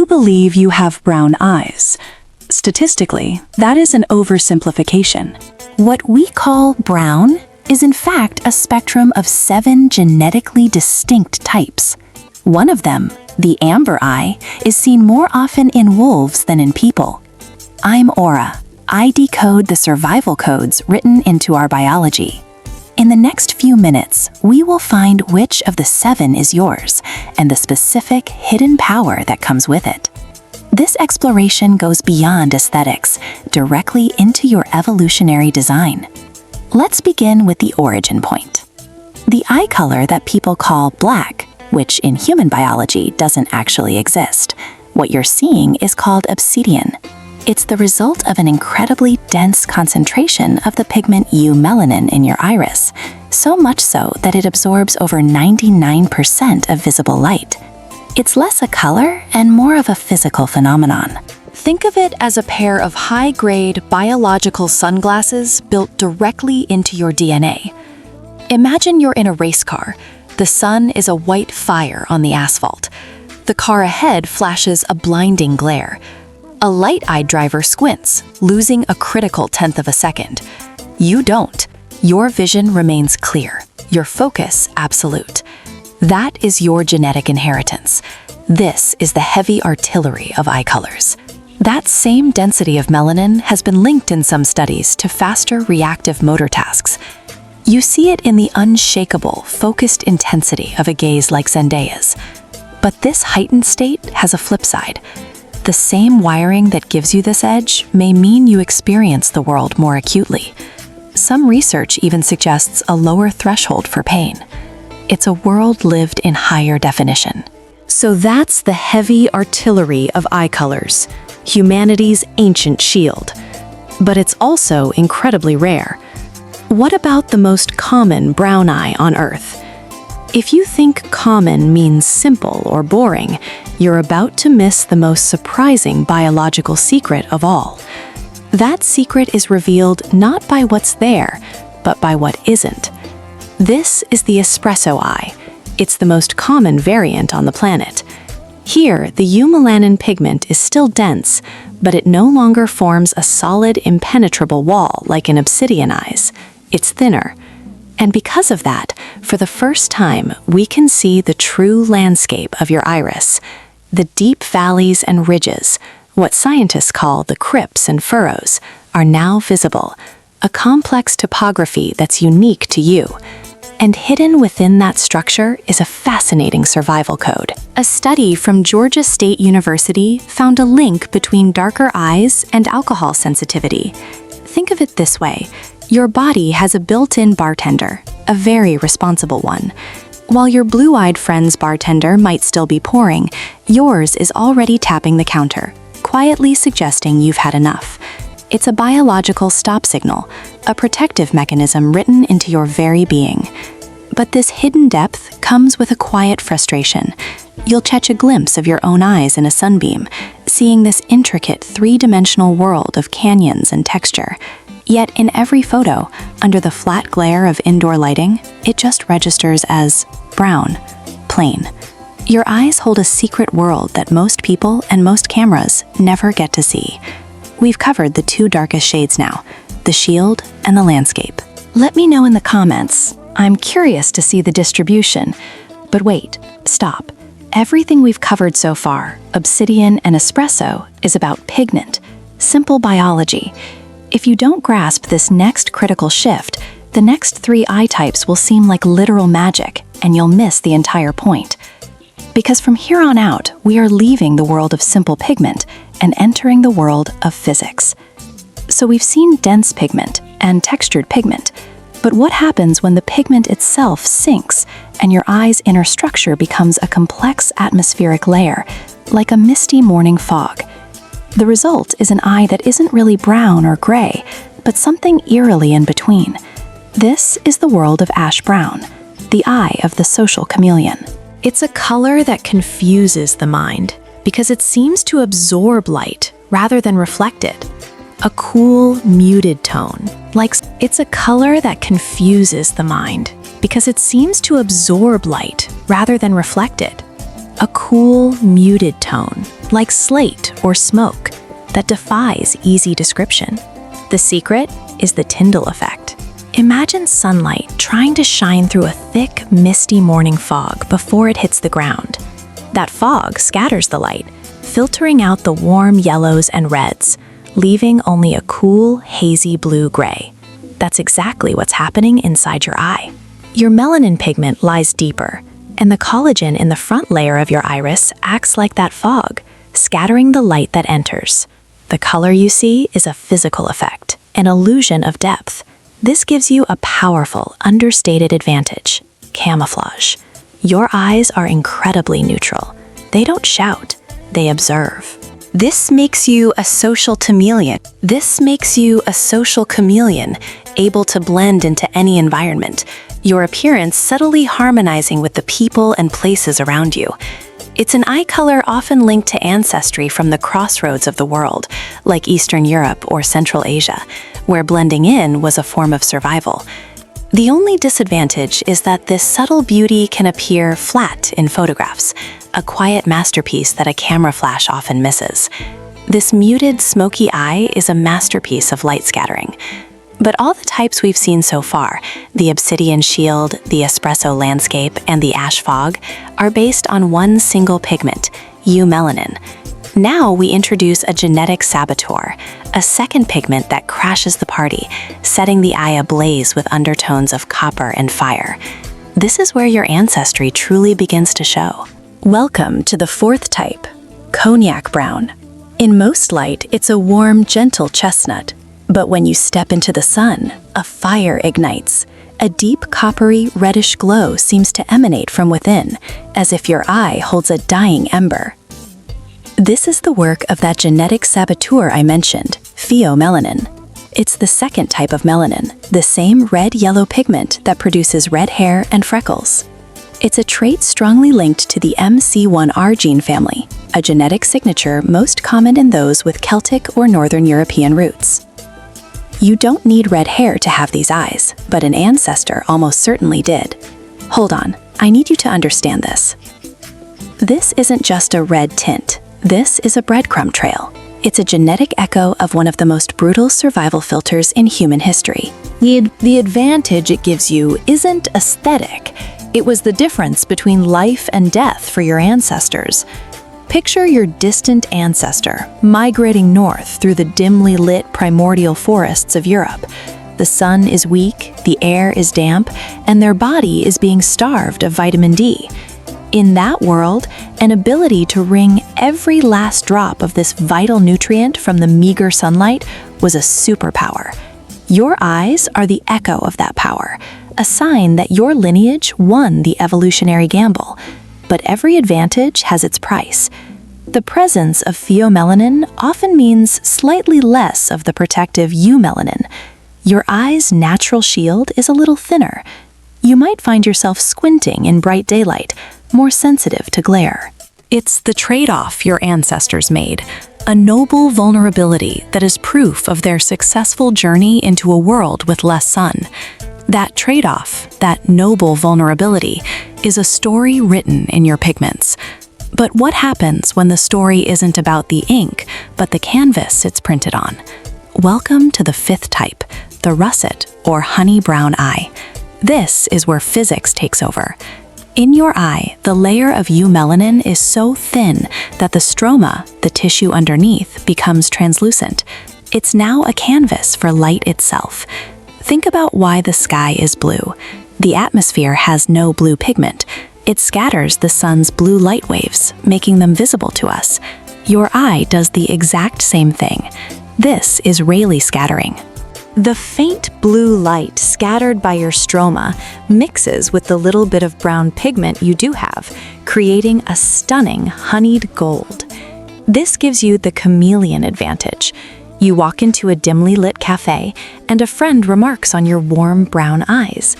believe you have brown eyes. Statistically, that is an oversimplification. What we call brown is in fact a spectrum of 7 genetically distinct types. One of them, the amber eye, is seen more often in wolves than in people. I'm Aura. I decode the survival codes written into our biology. In the next few minutes, we will find which of the 7 is yours and the specific hidden power that comes with it. This exploration goes beyond aesthetics, directly into your evolutionary design. Let's begin with the origin point. The eye color that people call black, which in human biology doesn't actually exist. What you're seeing is called obsidian. It's the result of an incredibly dense concentration of the pigment eumelanin in your iris, so much so that it absorbs over 99% of visible light. It's less a color and more of a physical phenomenon. Think of it as a pair of high-grade biological sunglasses built directly into your DNA. Imagine you're in a race car. The sun is a white fire on the asphalt. The car ahead flashes a blinding glare. A light-eyed driver squints, losing a critical 1/10 of a second. You don't. Your vision remains clear, your focus absolute. That is your genetic inheritance. This is the heavy artillery of eye colors. That same density of melanin has been linked in some studies to faster reactive motor tasks. You see it in the unshakable, focused intensity of a gaze like Zendaya's. But this heightened state has a flip side. The same wiring that gives you this edge may mean you experience the world more acutely. Some research even suggests a lower threshold for pain. It's a world lived in higher definition. So that's the heavy artillery of eye colors, humanity's ancient shield. But it's also incredibly rare. What about the most common brown eye on Earth? If you think common means simple or boring, you're about to miss the most surprising biological secret of all. That secret is revealed not by what's there, but by what isn't. This is the espresso eye. It's the most common variant on the planet. Here, the eumelanin pigment is still dense, but it no longer forms a solid, impenetrable wall like in obsidian eyes. It's thinner. And because of that, for the first time, we can see the true landscape of your iris. The deep valleys and ridges, what scientists call the crypts and furrows, are now visible, a complex topography that's unique to you. And hidden within that structure is a fascinating survival code. A study from Georgia State University found a link between darker eyes and alcohol sensitivity. Think of it this way. Your body has a built-in bartender, a very responsible one. While your blue-eyed friend's bartender might still be pouring, yours is already tapping the counter, quietly suggesting you've had enough. It's a biological stop signal, a protective mechanism written into your very being. But this hidden depth comes with a quiet frustration. You'll catch a glimpse of your own eyes in a sunbeam, seeing this intricate 3-dimensional world of canyons and texture. Yet in every photo, under the flat glare of indoor lighting, it just registers as brown, plain. Your eyes hold a secret world that most people and most cameras never get to see. We've covered the 2 darkest shades now, the shield and the landscape. Let me know in the comments. I'm curious to see the distribution. But wait, stop. Everything we've covered so far, Obsidian and Espresso, is about pigment, simple biology. If you don't grasp this next critical shift, the next 3 eye types will seem like literal magic, and you'll miss the entire point. Because from here on out, we are leaving the world of simple pigment and entering the world of physics. So we've seen dense pigment and textured pigment, but what happens when the pigment itself sinks and your eye's inner structure becomes a complex atmospheric layer, like a misty morning fog? The result is an eye that isn't really brown or gray, but something eerily in between. This is the world of ash brown, the eye of the social chameleon. It's a color that confuses the mind because it seems to absorb light rather than reflect it. A cool, muted tone. It's a color that confuses the mind because it seems to absorb light rather than reflect it. A cool, muted tone, like slate or smoke, that defies easy description. The secret is the Tyndall effect. Imagine sunlight trying to shine through a thick, misty morning fog before it hits the ground. That fog scatters the light, filtering out the warm yellows and reds, leaving only a cool, hazy blue-gray. That's exactly what's happening inside your eye. Your melanin pigment lies deeper, and the collagen in the front layer of your iris acts like that fog, scattering the light that enters. The color you see is a physical effect, an illusion of depth. This gives you a powerful, understated advantage: camouflage. Your eyes are incredibly neutral. They don't shout, they observe. This makes you a social chameleon. Able to blend into any environment, your appearance subtly harmonizing with the people and places around you. It's an eye color often linked to ancestry from the crossroads of the world, like Eastern Europe or Central Asia, where blending in was a form of survival. The only disadvantage is that this subtle beauty can appear flat in photographs, a quiet masterpiece that a camera flash often misses. This muted, smoky eye is a masterpiece of light scattering. But all the types we've seen so far, the obsidian shield, the espresso landscape, and the ash fog, are based on one single pigment, eumelanin. Now we introduce a genetic saboteur, a second pigment that crashes the party, setting the eye ablaze with undertones of copper and fire. This is where your ancestry truly begins to show. Welcome to the fourth type, Cognac Brown. In most light, it's a warm, gentle chestnut. But when you step into the sun, a fire ignites. A deep coppery, reddish glow seems to emanate from within, as if your eye holds a dying ember. This is the work of that genetic saboteur I mentioned, pheomelanin. It's the second type of melanin, the same red-yellow pigment that produces red hair and freckles. It's a trait strongly linked to the MC1R gene family, a genetic signature most common in those with Celtic or Northern European roots. You don't need red hair to have these eyes, but an ancestor almost certainly did. Hold on, I need you to understand this. This isn't just a red tint. This is a breadcrumb trail. It's a genetic echo of one of the most brutal survival filters in human history. The advantage it gives you isn't aesthetic. It was the difference between life and death for your ancestors. Picture your distant ancestor migrating north through the dimly lit primordial forests of Europe. The sun is weak, the air is damp, and their body is being starved of vitamin D. In that world, an ability to wring every last drop of this vital nutrient from the meager sunlight was a superpower. Your eyes are the echo of that power, a sign that your lineage won the evolutionary gamble. But every advantage has its price. The presence of pheomelanin often means slightly less of the protective eumelanin. Your eye's natural shield is a little thinner. You might find yourself squinting in bright daylight, more sensitive to glare. It's the trade-off your ancestors made, a noble vulnerability that is proof of their successful journey into a world with less sun. That trade-off, that noble vulnerability, is a story written in your pigments. But what happens when the story isn't about the ink, but the canvas it's printed on? Welcome to the fifth type, the russet or honey brown eye. This is where physics takes over. In your eye, the layer of eumelanin is so thin that the stroma, the tissue underneath, becomes translucent. It's now a canvas for light itself. Think about why the sky is blue. The atmosphere has no blue pigment. It scatters the sun's blue light waves, making them visible to us. Your eye does the exact same thing. This is Rayleigh scattering. The faint blue light scattered by your stroma mixes with the little bit of brown pigment you do have, creating a stunning honeyed gold. This gives you the chameleon advantage. You walk into a dimly lit cafe, and a friend remarks on your warm brown eyes.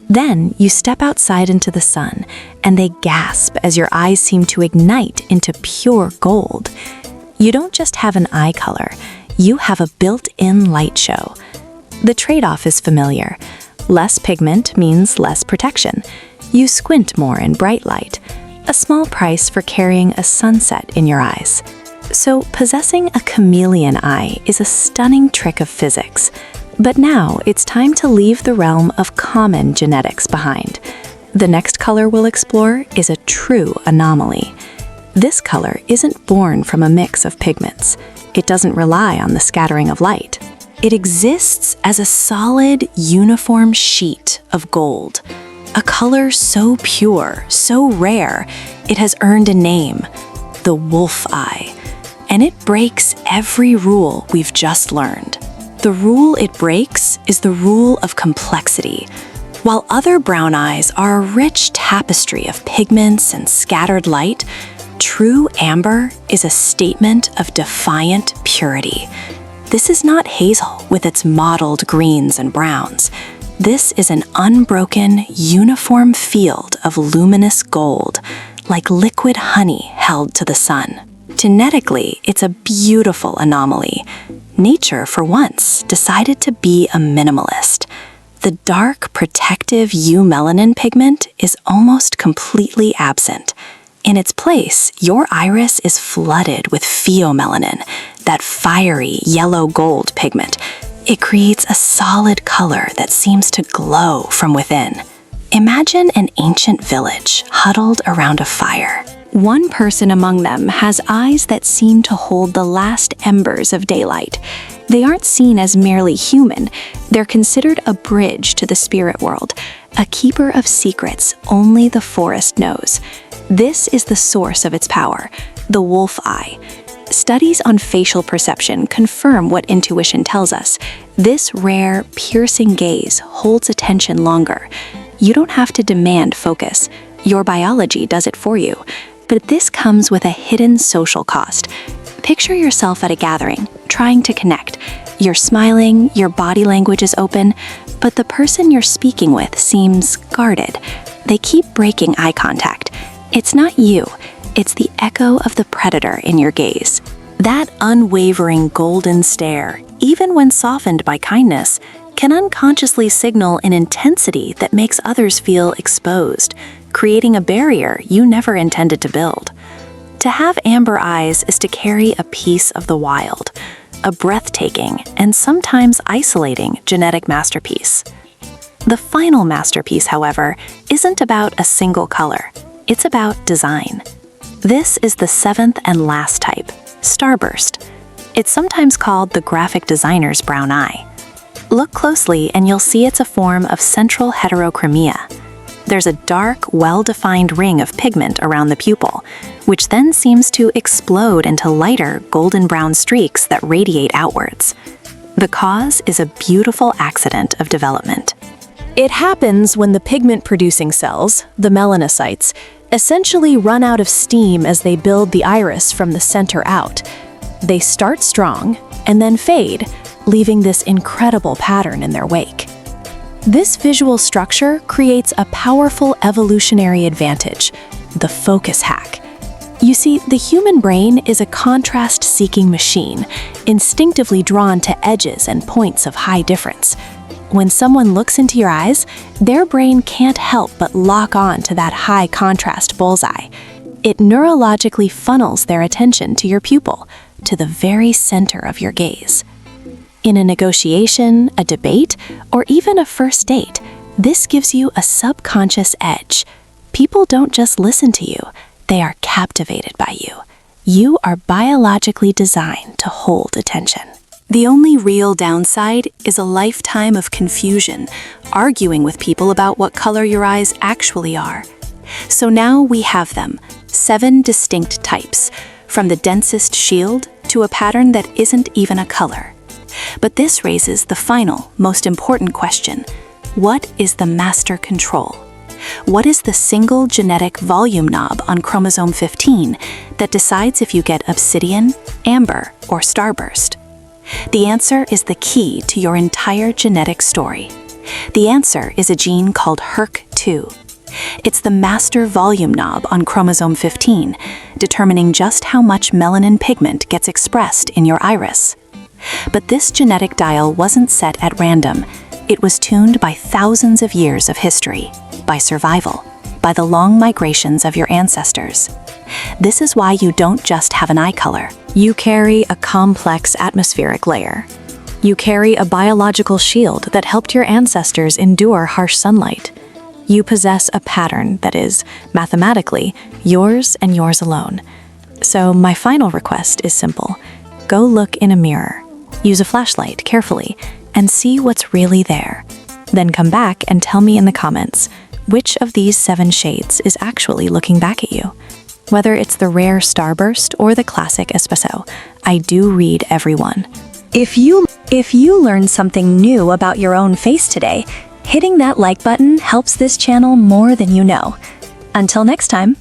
Then you step outside into the sun, and they gasp as your eyes seem to ignite into pure gold. You don't just have an eye color, you have a built-in light show. The trade-off is familiar. Less pigment means less protection. You squint more in bright light, a small price for carrying a sunset in your eyes. So, possessing a chameleon eye is a stunning trick of physics. But now it's time to leave the realm of common genetics behind. The next color we'll explore is a true anomaly. This color isn't born from a mix of pigments. It doesn't rely on the scattering of light. It exists as a solid, uniform sheet of gold. A color so pure, so rare, it has earned a name, the wolf eye. And it breaks every rule we've just learned. The rule it breaks is the rule of complexity. While other brown eyes are a rich tapestry of pigments and scattered light, true amber is a statement of defiant purity. This is not hazel with its mottled greens and browns. This is an unbroken, uniform field of luminous gold, like liquid honey held to the sun. Genetically, it's a beautiful anomaly. Nature, for once, decided to be a minimalist. The dark, protective eumelanin pigment is almost completely absent. In its place, your iris is flooded with pheomelanin, that fiery yellow-gold pigment. It creates a solid color that seems to glow from within. Imagine an ancient village huddled around a fire. One person among them has eyes that seem to hold the last embers of daylight. They aren't seen as merely human. They're considered a bridge to the spirit world, a keeper of secrets only the forest knows. This is the source of its power, the wolf eye. Studies on facial perception confirm what intuition tells us. This rare, piercing gaze holds attention longer. You don't have to demand focus. Your biology does it for you. But this comes with a hidden social cost. Picture yourself at a gathering, trying to connect. You're smiling, your body language is open, but the person you're speaking with seems guarded. They keep breaking eye contact. It's not you, it's the echo of the predator in your gaze. That unwavering golden stare, even when softened by kindness, can unconsciously signal an intensity that makes others feel exposed, creating a barrier you never intended to build. To have amber eyes is to carry a piece of the wild, a breathtaking and sometimes isolating genetic masterpiece. The final masterpiece, however, isn't about a single color. It's about design. This is the seventh and last type, Starburst. It's sometimes called the graphic designer's brown eye. Look closely and you'll see it's a form of central heterochromia. There's a dark, well-defined ring of pigment around the pupil, which then seems to explode into lighter, golden brown streaks that radiate outwards. The cause is a beautiful accident of development. It happens when the pigment-producing cells, the melanocytes, essentially run out of steam as they build the iris from the center out. They start strong and then fade, leaving this incredible pattern in their wake. This visual structure creates a powerful evolutionary advantage, the focus hack. You see, the human brain is a contrast-seeking machine, instinctively drawn to edges and points of high difference. When someone looks into your eyes, their brain can't help but lock on to that high contrast bullseye. It neurologically funnels their attention to your pupil, to the very center of your gaze. In a negotiation, a debate, or even a first date, this gives you a subconscious edge. People don't just listen to you, they are captivated by you. You are biologically designed to hold attention. The only real downside is a lifetime of confusion, arguing with people about what color your eyes actually are. So now we have them, 7 distinct types, from the densest shield to a pattern that isn't even a color. But this raises the final, most important question. What is the master control? What is the single genetic volume knob on chromosome 15 that decides if you get obsidian, amber, or starburst? The answer is the key to your entire genetic story. The answer is a gene called HERK2. It's the master volume knob on chromosome 15, determining just how much melanin pigment gets expressed in your iris. But this genetic dial wasn't set at random. It was tuned by thousands of years of history, by survival, by the long migrations of your ancestors. This is why you don't just have an eye color. You carry a complex atmospheric layer. You carry a biological shield that helped your ancestors endure harsh sunlight. You possess a pattern that is, mathematically, yours and yours alone. So my final request is simple. Go look in a mirror. Use a flashlight carefully and see what's really there. Then come back and tell me in the comments which of these 7 shades is actually looking back at you. Whether it's the rare Starburst or the classic Espresso, I do read every one. If you learned something new about your own face today, hitting that like button helps this channel more than you know. Until next time.